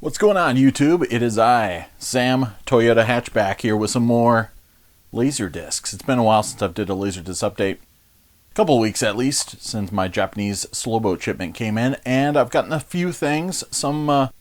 What's going on, YouTube? It is I, Sam Toyota Hatch, back here with some more Laserdiscs. It's been a while since I've did a Laserdisc update. A couple of weeks at least, since my Japanese slowboat shipment came in. And I've gotten a few things. Some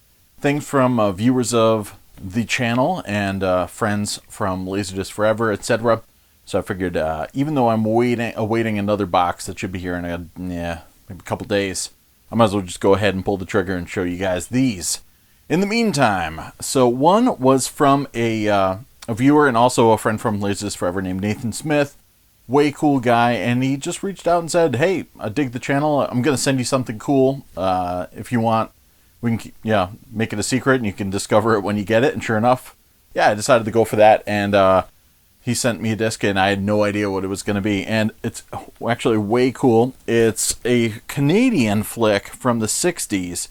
things from viewers of the channel and friends from Laserdisc Forever, etc. So I figured, even though I'm awaiting another box that should be here in maybe a couple days, I might as well just go ahead and pull the trigger and show you guys these. In the meantime, so one was from a viewer and also a friend from Laserdisc Forever named Nathan Smith. Way cool guy, and he just reached out and said, hey, I dig the channel. I'm going to send you something cool. If you want, we can make it a secret and you can discover it when you get it. And sure enough, I decided to go for that. And he sent me a disc and I had no idea what it was going to be. And it's actually way cool. It's a Canadian flick from the 60s.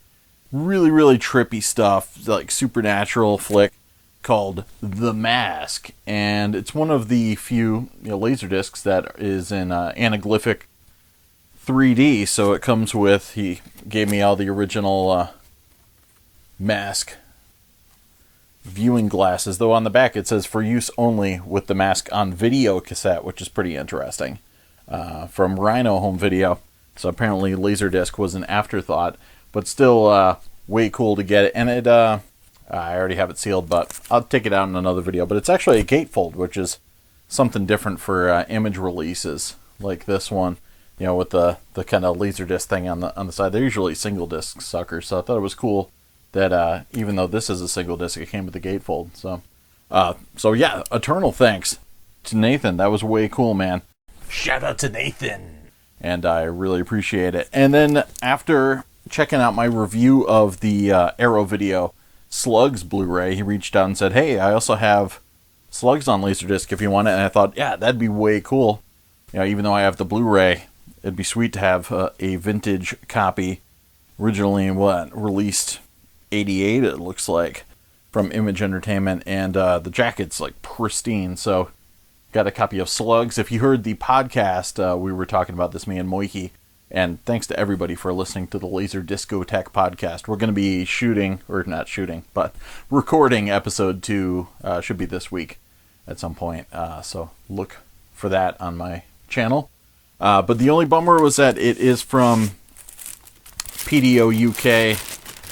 Really, really trippy stuff, like supernatural flick called The Mask. And it's one of the few Laserdiscs that is in anaglyphic 3D. So it comes with, he gave me all the original Mask viewing glasses. Though on the back it says for use only with the Mask on video cassette, which is pretty interesting. From Rhino Home Video. So apparently Laserdisc was an afterthought. But still way cool to get it. And it, I already have it sealed, but I'll take it out in another video. But it's actually a gatefold, which is something different for image releases like this one. With the kind of Laserdisc thing on the side. They're usually single disc suckers, so I thought it was cool that even though this is a single disc, it came with the gatefold. So yeah, eternal thanks to Nathan. That was way cool, man. Shout out to Nathan. And I really appreciate it. And then after checking out my review of the Arrow Video Slugs Blu-ray, he reached out and said, hey, I also have Slugs on Laserdisc if you want it. And I thought, yeah, that'd be way cool. Even though I have the Blu-ray, it'd be sweet to have a vintage copy, originally released 88, it looks like, from Image Entertainment. And the jacket's like pristine, so got a copy of Slugs. If you heard the podcast, we were talking about this, me and Moiki. And thanks to everybody for listening to the Laser Discotheque podcast. We're going to be recording episode 2, should be this week at some point. So look for that on my channel. But the only bummer was that it is from PDO UK.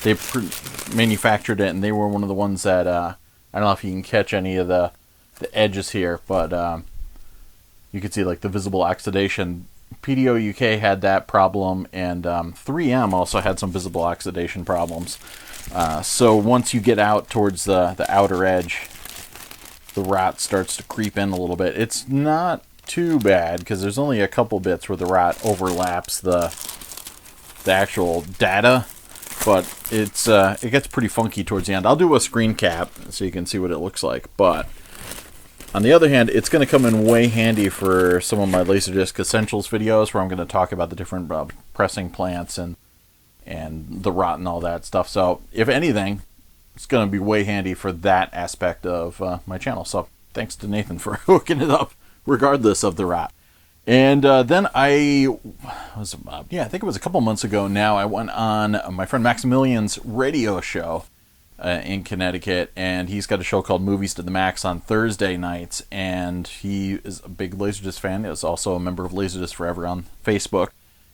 They manufactured it, and they were one of the ones that, I don't know if you can catch any of the edges here, but you can see like the visible oxidation. PDO UK had that problem, and 3M also had some visible oxidation problems. So once you get out towards the outer edge, the rot starts to creep in a little bit. It's not too bad because there's only a couple bits where the rot overlaps the actual data, but it gets pretty funky towards the end. I'll do a screen cap so you can see what it looks like, but on the other hand, it's going to come in way handy for some of my Laserdisc Essentials videos where I'm going to talk about the different pressing plants and the rot and all that stuff. So, if anything, it's going to be way handy for that aspect of my channel. So, thanks to Nathan for hooking it up, regardless of the rot. And then I think it was a couple months ago now, I went on my friend Maximilian's radio show in Connecticut, and he's got a show called Movies to the Max on Thursday nights, and he is a big Laserdisc fan. He is also a member of Laserdisc Forever on Facebook,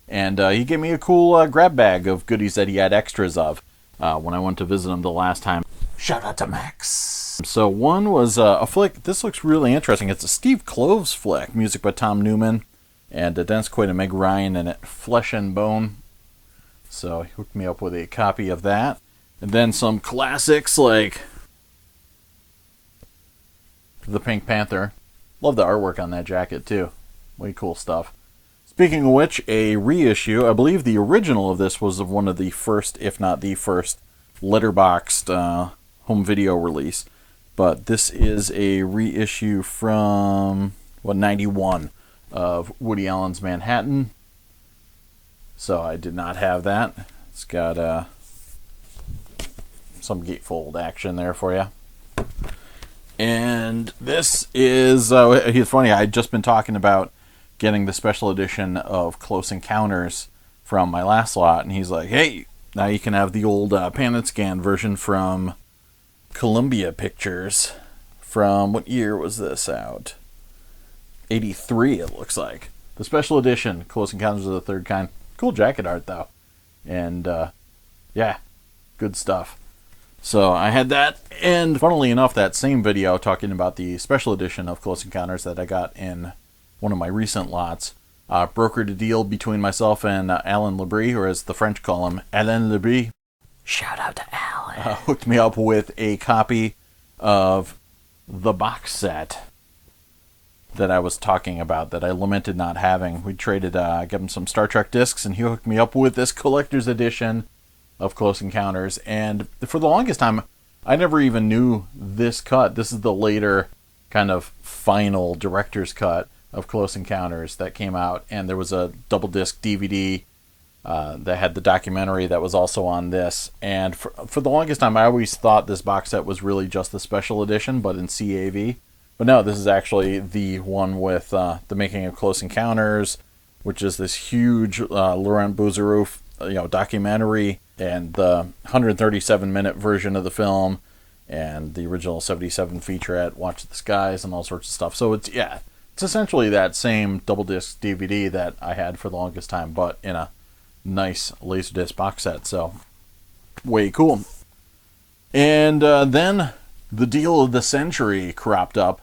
and he gave me a cool grab bag of goodies that he had extras of when I went to visit him the last time. Shout out to Max. So one was a flick. This looks really interesting. It's a Steve Kloves flick, music by Tom Newman, and Dennis Quaid and Meg Ryan in it, Flesh and Bone. So he hooked me up with a copy of that. And then some classics like the Pink Panther. Love the artwork on that jacket too. Way cool stuff. Speaking of which, a reissue. I believe the original of this was of one of the first, if not the first, letterboxed home video release. But this is a reissue from, 91 of Woody Allen's Manhattan. So I did not have that. It's got some gatefold action there for you. And this is, it's funny, I had just been talking about getting the special edition of Close Encounters from my last lot, and he's like, hey, Now you can have the old pan and scan version from Columbia Pictures. From what year was this out? 83, it looks like. The special edition, Close Encounters of the Third Kind. Cool jacket art, though. And, yeah, good stuff. So I had that, and funnily enough, that same video talking about the special edition of Close Encounters that I got in one of my recent lots, brokered a deal between myself and Alan Labrie, or as the French call him, Alain Labrie. Shout out to Alan. Hooked me up with a copy of the box set that I was talking about that I lamented not having. We traded, I gave him some Star Trek discs, and he hooked me up with this collector's edition of Close Encounters. And for the longest time, I never even knew this cut. This is the later kind of final director's cut of Close Encounters that came out, and there was a double disc DVD that had the documentary that was also on this. And for the longest time, I always thought this box set was really just the special edition, but in CAV. But no, this is actually the one with the making of Close Encounters, which is this huge Laurent Bouzerouf documentary, and the 137-minute version of the film, and the original 77 featurette, Watch the Skies, and all sorts of stuff. So it's essentially that same double disc DVD that I had for the longest time, but in a nice Laserdisc box set. So way cool. And then the deal of the century cropped up.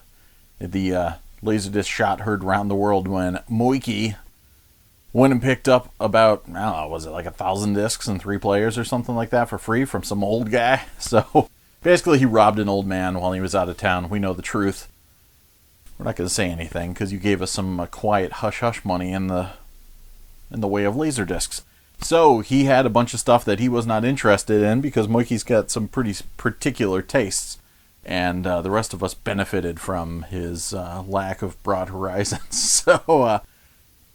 The Laserdisc shot heard around the world when Moiki went and picked up about, I don't know, was it like 1,000 discs and 3 players or something like that for free from some old guy? So basically he robbed an old man while he was out of town. We know the truth. We're not going to say anything because you gave us some quiet hush-hush money in the way of Laserdiscs. So he had a bunch of stuff that he was not interested in because Moiki's got some pretty particular tastes. And the rest of us benefited from his lack of broad horizons. So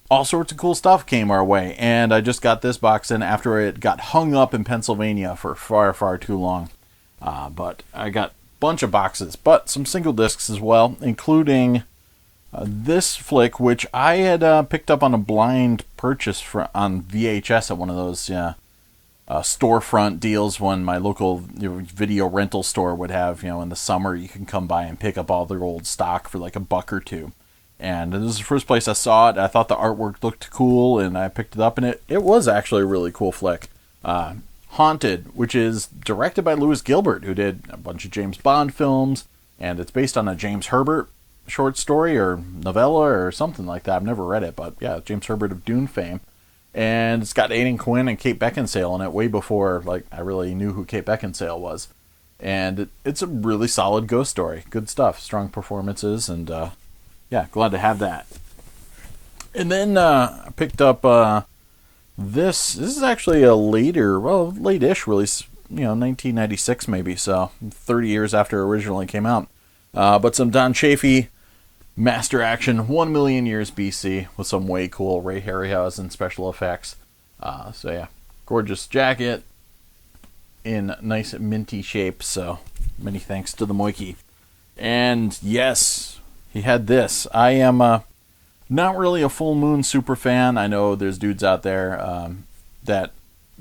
all sorts of cool stuff came our way. And I just got this box in after it got hung up in Pennsylvania for far, far too long. But I got a bunch of boxes, but some single discs as well, including this flick, which I had picked up on a blind purchase on VHS at one of those storefront deals when my local video rental store would have, in the summer you can come by and pick up all their old stock for like $1 or $2. And this is the first place I saw it. I thought the artwork looked cool, and I picked it up, and it was actually a really cool flick. Haunted, which is directed by Lewis Gilbert, who did a bunch of James Bond films, and it's based on a James Herbert short story or novella or something like that. I've never read it, but yeah, James Herbert of Dune fame. And it's got Aidan Quinn and Kate Beckinsale in it way before I really knew who Kate Beckinsale was. And it's a really solid ghost story. Good stuff. Strong performances, and yeah, glad to have that. And then I picked up this. This is actually a late-ish release, 1996 maybe, so 30 years after it originally came out. But some Don Chaffee Master Action 1 million years BC with some way cool Ray Harryhausen special effects. So yeah, gorgeous jacket in nice minty shape, so many thanks to the Moiki. And yes, he had this. I am not really a Full Moon super fan. I know there's dudes out there that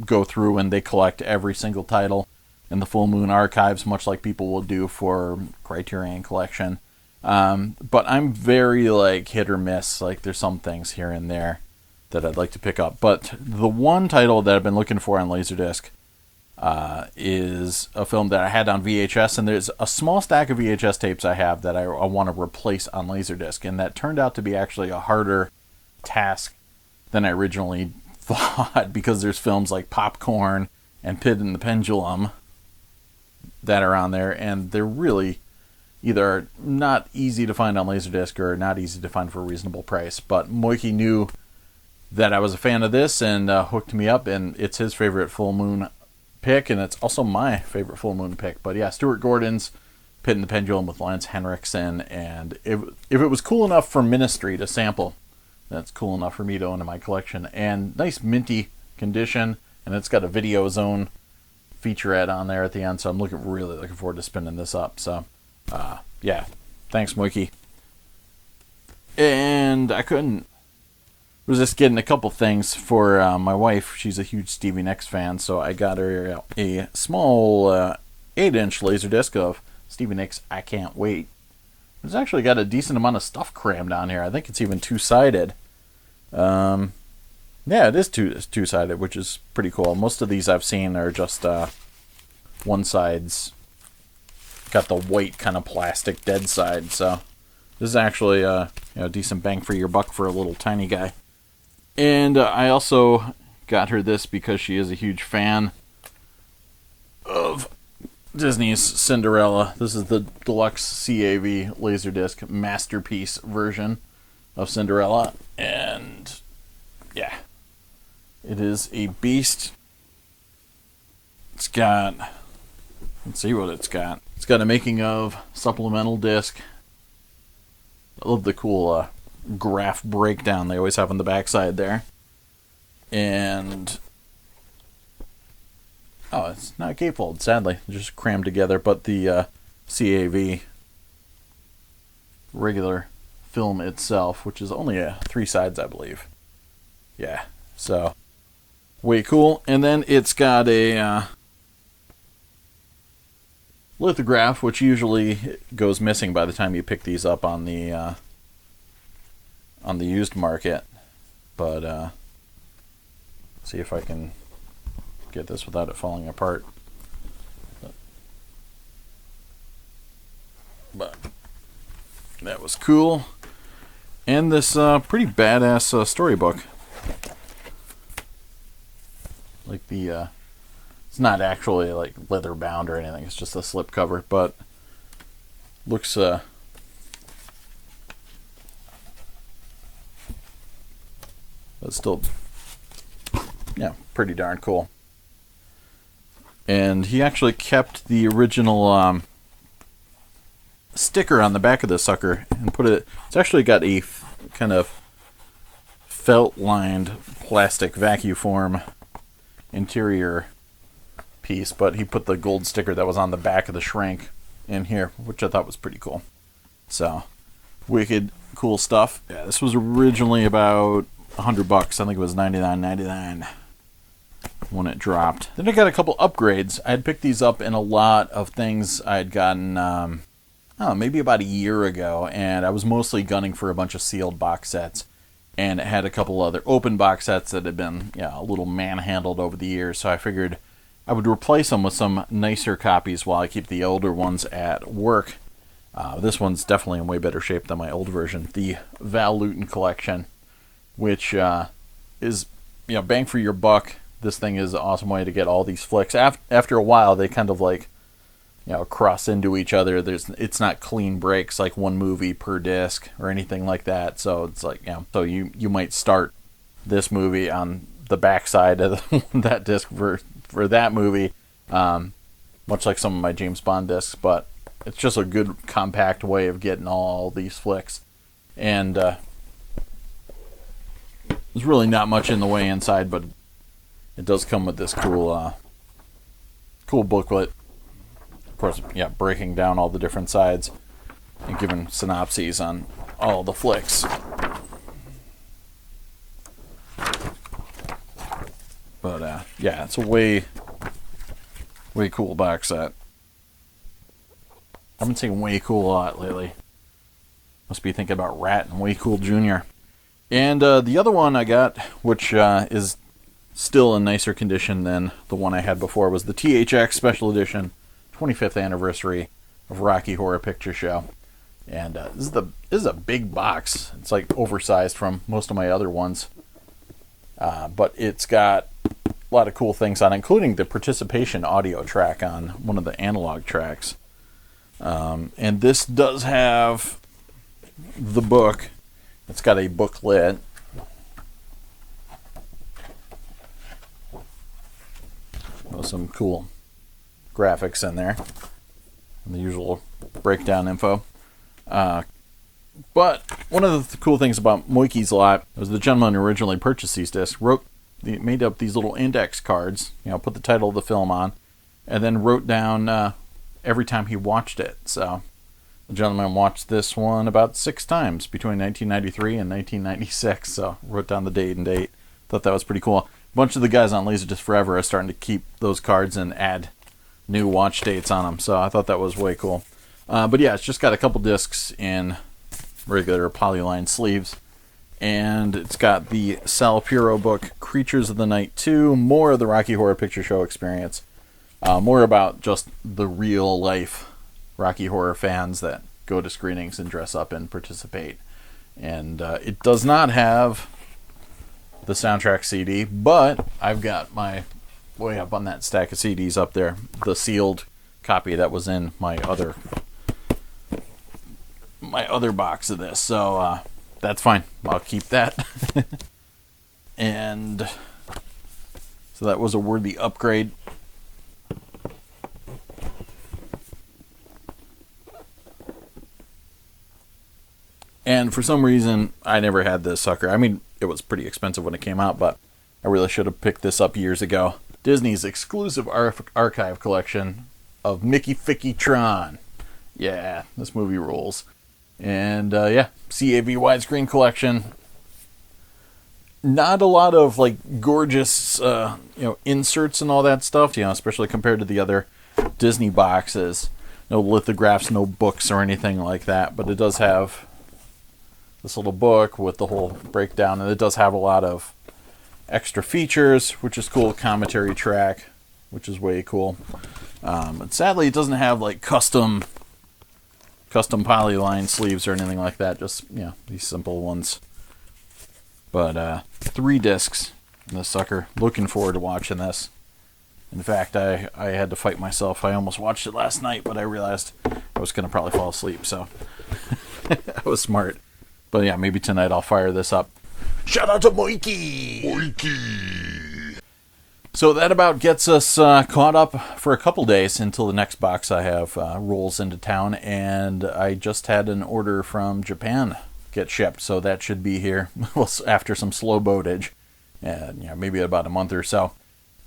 go through and they collect every single title in the Full Moon archives, much like people will do for Criterion Collection. But I'm very hit or miss. There's some things here and there that I'd like to pick up. But the one title that I've been looking for on Laserdisc is a film that I had on VHS, and there's a small stack of VHS tapes I have that I want to replace on Laserdisc, and that turned out to be actually a harder task than I originally thought, because there's films like Popcorn and Pit and the Pendulum that are on there, and they're really either not easy to find on Laserdisc or not easy to find for a reasonable price. But Moiki knew that I was a fan of this and hooked me up, and it's his favorite Full Moon pick, and it's also my favorite Full Moon pick. But yeah, Stuart Gordon's Pit and the Pendulum with Lance Henriksen, and if it was cool enough for Ministry to sample, that's cool enough for me to own in my collection. And nice minty condition, and it's got a Video Zone featurette on there at the end, so I'm really looking forward to spinning this up. So yeah, thanks Moiki. And I couldn't Was just getting a couple things for my wife. She's a huge Stevie Nicks fan, so I got her a small 8-inch Laserdisc of Stevie Nicks' I Can't Wait. It's actually got a decent amount of stuff crammed on here. I think it's even two-sided. Yeah, it is two-sided, which is pretty cool. Most of these I've seen are just one side's got the white kind of plastic dead side, so this is actually a decent bang for your buck for a little tiny guy. And I also got her this because she is a huge fan of Disney's Cinderella. This is the deluxe CAV Laserdisc masterpiece version of Cinderella. And yeah, it is a beast. It's got, let's see what it's got. It's got a making of supplemental disc. I love the cool graph breakdown they always have on the backside there. And oh, it's not gatefold, sadly. Just crammed together, but the CAV regular film itself, which is only 3 sides, I believe. Yeah, so way cool. And then it's got a lithograph, which usually goes missing by the time you pick these up on the used market. But see if I can get this without it falling apart. But that was cool. And this pretty badass storybook. Like the it's not actually like leather bound or anything. It's just a slip cover, but looks but still, yeah, pretty darn cool. And he actually kept the original sticker on the back of the sucker and put it. It's actually got a kind of felt-lined plastic vacuum form interior piece, but he put the gold sticker that was on the back of the shrink in here, which I thought was pretty cool. So, wicked cool stuff. Yeah, this was originally about $100. I think it was $99.99 when it dropped. Then I got a couple upgrades. I had picked these up in a lot of things I had gotten maybe about a year ago, and I was mostly gunning for a bunch of sealed box sets, and it had a couple other open box sets that had been a little manhandled over the years, so I figured I would replace them with some nicer copies while I keep the older ones at work. This one's definitely in way better shape than my old version, the Val Collection, which is bang for your buck. This thing is an awesome way to get all these flicks. After a while, they kind of like cross into each other. It's not clean breaks like one movie per disc or anything like that. So it's like so you might start this movie on the backside of that disc for that movie, much like some of my James Bond discs. But it's just a good compact way of getting all these flicks. And there's really not much in the way inside, but it does come with this cool booklet. Of course, breaking down all the different sides and giving synopses on all the flicks. But it's a way cool box set. I've been saying way cool a lot lately. Must be thinking about Rat and Way Cool Jr. And the other one I got, which is still in nicer condition than the one I had before, was the THX Special Edition 25th Anniversary of Rocky Horror Picture Show. And this is a big box. It's like oversized from most of my other ones. But it's got a lot of cool things on it, including the participation audio track on one of the analog tracks. And this does have the book. It's got a booklet. With some cool graphics in there. And the usual breakdown info. But one of the cool things about Moikie's lot was the gentleman who originally purchased these discs made up these little index cards, put the title of the film on, and then wrote down every time he watched it. So The gentleman watched this one about 6 times between 1993 and 1996, so wrote down the date. Thought that was pretty cool. A bunch of the guys on Laserdisc Forever are starting to keep those cards and add new watch dates on them, so I thought that was way cool. But yeah, it's just got a couple discs in regular polyline sleeves, and it's got the Sal Puro book, Creatures of the Night 2, more of the Rocky Horror Picture Show experience, more about just the real life Rocky Horror fans that go to screenings and dress up and participate. And it does not have the soundtrack CD, but I've got my way up on that stack of CDs up there, the sealed copy that was in my other box of this, so that's fine. I'll keep that. And so that was a worthy upgrade. And for some reason, I never had this sucker. I mean, it was pretty expensive when it came out, but I really should have picked this up years ago. Disney's exclusive archive collection of Mickey Ficky Tron. Yeah, this movie rules. And yeah, CAV widescreen collection. Not a lot of like gorgeous, inserts and all that stuff. Especially compared to the other Disney boxes. No lithographs, no books or anything like that. But it does have this little book with the whole breakdown, and it does have a lot of extra features, which is cool. Commentary track, which is way cool. But sadly, it doesn't have like custom polyline sleeves or anything like that. Just these simple ones. But 3 discs in this sucker. Looking forward to watching this. In fact, I had to fight myself. I almost watched it last night, but I realized I was going to probably fall asleep. So I was smart. But yeah, maybe tonight I'll fire this up. Shout out to Moikey! So that about gets us caught up for a couple days until the next box I have rolls into town. And I just had an order from Japan get shipped, so that should be here after some slow boatage. And maybe about a month or so.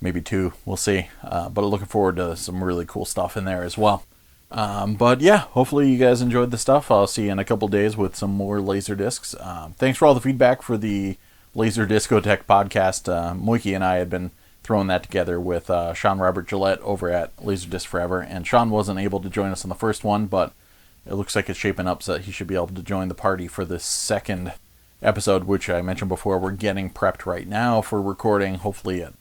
Maybe 2, we'll see. But I'm looking forward to some really cool stuff in there as well. But yeah, hopefully you guys enjoyed the stuff. I'll see you in a couple days with some more Laserdiscs. Thanks for all the feedback for the Laserdiscotheque podcast. Moikey and I had been throwing that together with Sean Robert Gillette over at Laserdisc Forever, and Sean wasn't able to join us on the first one, but it looks like it's shaping up so that he should be able to join the party for the second episode, which I mentioned before. We're getting prepped right now for recording, hopefully at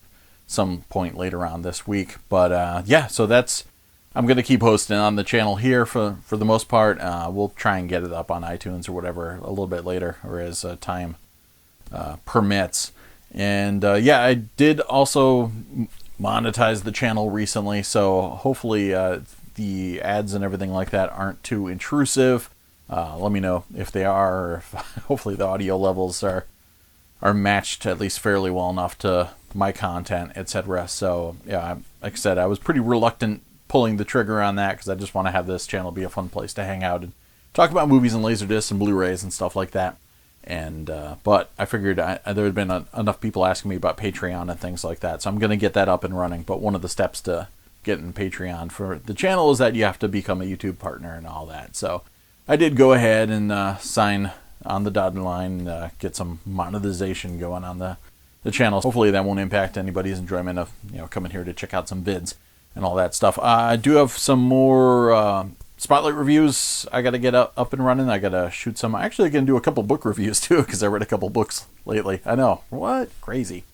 some point later on this week. But yeah, so that's... I'm going to keep hosting on the channel here for the most part. We'll try and get it up on iTunes or whatever a little bit later, or as time permits. And yeah, I did also monetize the channel recently, so hopefully the ads and everything like that aren't too intrusive. Let me know if they are, or if hopefully the audio levels are matched at least fairly well enough to my content, etc. So yeah, like I said, I was pretty reluctant pulling the trigger on that because I just want to have this channel be a fun place to hang out and talk about movies and Laserdiscs and Blu-rays and stuff like that. And but I figured there had been enough people asking me about Patreon and things like that, so I'm going to get that up and running. But one of the steps to getting Patreon for the channel is that you have to become a YouTube partner and all that. So I did go ahead and sign on the dotted line, get some monetization going on the channel. Hopefully that won't impact anybody's enjoyment of coming here to check out some vids and all that stuff. I do have some more Spotlight reviews I got to get up and running. I got to shoot some. I'm actually going to do a couple book reviews too, because I read a couple books lately. I know. What? Crazy.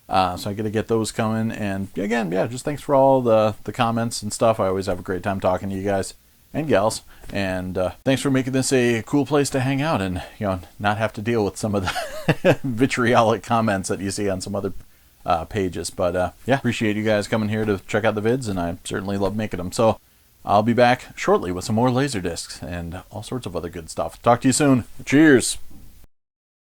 So I got to get those coming. And again, yeah, just thanks for all the comments and stuff. I always have a great time talking to you guys and gals. And thanks for making this a cool place to hang out and not have to deal with some of the vitriolic comments that you see on some other pages. But yeah, appreciate you guys coming here to check out the vids, and I certainly love making them. So I'll be back shortly with some more Laserdiscs and all sorts of other good stuff. Talk to you soon. Cheers.